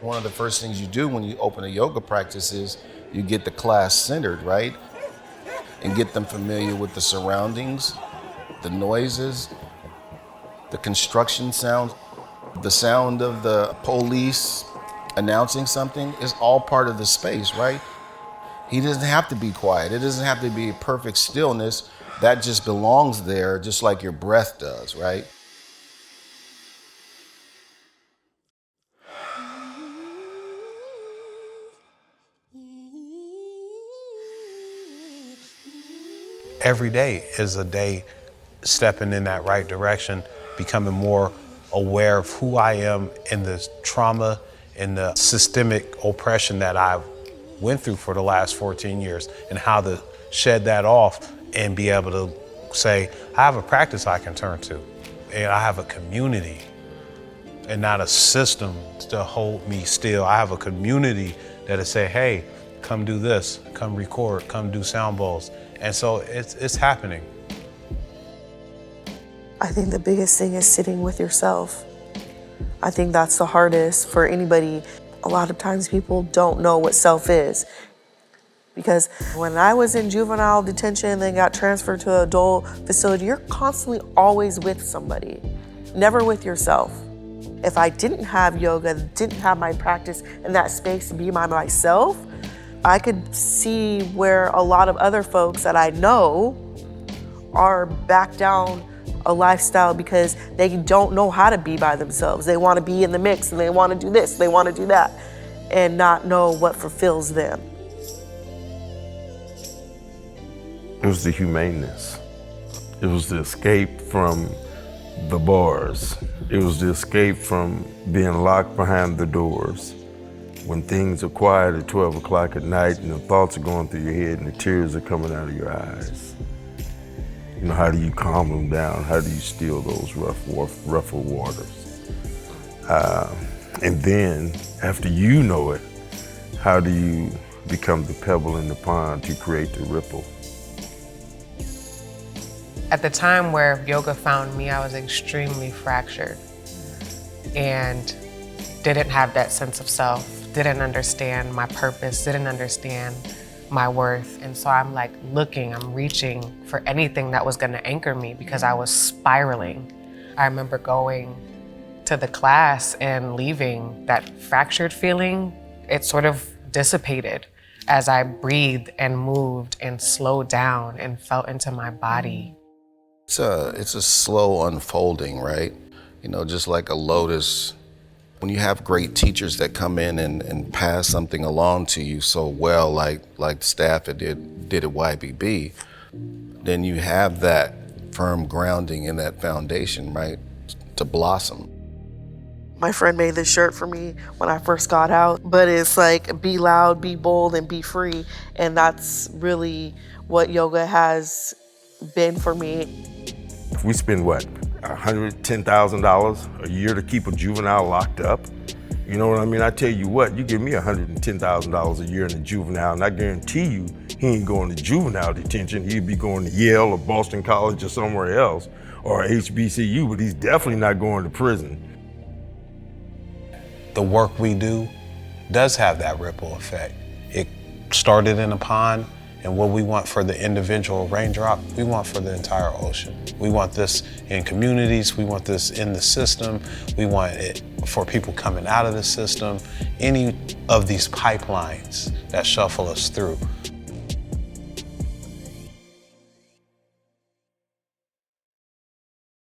One of the first things you do when you open a yoga practice is you get the class centered, right? And get them familiar with the surroundings, the noises, the construction sounds, the sound of the police announcing something is all part of the space, right? He doesn't have to be quiet. It doesn't have to be perfect stillness. That just belongs there, just like your breath does, right? Every day is a day stepping in that right direction, becoming more aware of who I am and the trauma and the systemic oppression that I've went through for the last 14 years and how to shed that off and be able to say, I have a practice I can turn to and I have a community and not a system to hold me still. I have a community that'll say, hey, come do this, come record, come do sound bowls. And so it's happening. I think the biggest thing is sitting with yourself. I think that's the hardest for anybody. A lot of times people don't know what self is. Because when I was in juvenile detention and then got transferred to an adult facility, you're constantly always with somebody, never with yourself. If I didn't have yoga, didn't have my practice in that space to be myself, I could see where a lot of other folks that I know are back down a lifestyle because they don't know how to be by themselves. They want to be in the mix and they want to do this, they want to do that, and not know what fulfills them. It was the humaneness. It was the escape from the bars. It was the escape from being locked behind the doors. When things are quiet at 12 o'clock at night and the thoughts are going through your head and the tears are coming out of your eyes. You know, how do you calm them down? How do you still those rougher waters? And then, after you know it, how do you become the pebble in the pond to create the ripple? At the time where yoga found me, I was extremely fractured and didn't have that sense of self, didn't understand my purpose, didn't understand my worth. And so I'm like looking, I'm reaching for anything that was gonna anchor me because I was spiraling. I remember going to the class and leaving, that fractured feeling, it sort of dissipated as I breathed and moved and slowed down and felt into my body. It's a slow unfolding, right? You know, just like a lotus. When you have great teachers that come in and pass something along to you so well, like the staff did at YBB, then you have that firm grounding in that foundation, right, to blossom. My friend made this shirt for me when I first got out, but it's like, be loud, be bold, and be free. And that's really what yoga has been for me. If we spend what, $110,000 a year to keep a juvenile locked up? You know what I mean? I tell you what, you give me $110,000 a year in a juvenile, and I guarantee you he ain't going to juvenile detention. He'd be going to Yale or Boston College or somewhere else, or HBCU, but he's definitely not going to prison. The work we do does have that ripple effect. It started in a pond, and what we want for the individual raindrop, we want for the entire ocean. We want this in communities, we want this in the system, we want it for people coming out of the system, any of these pipelines that shuffle us through.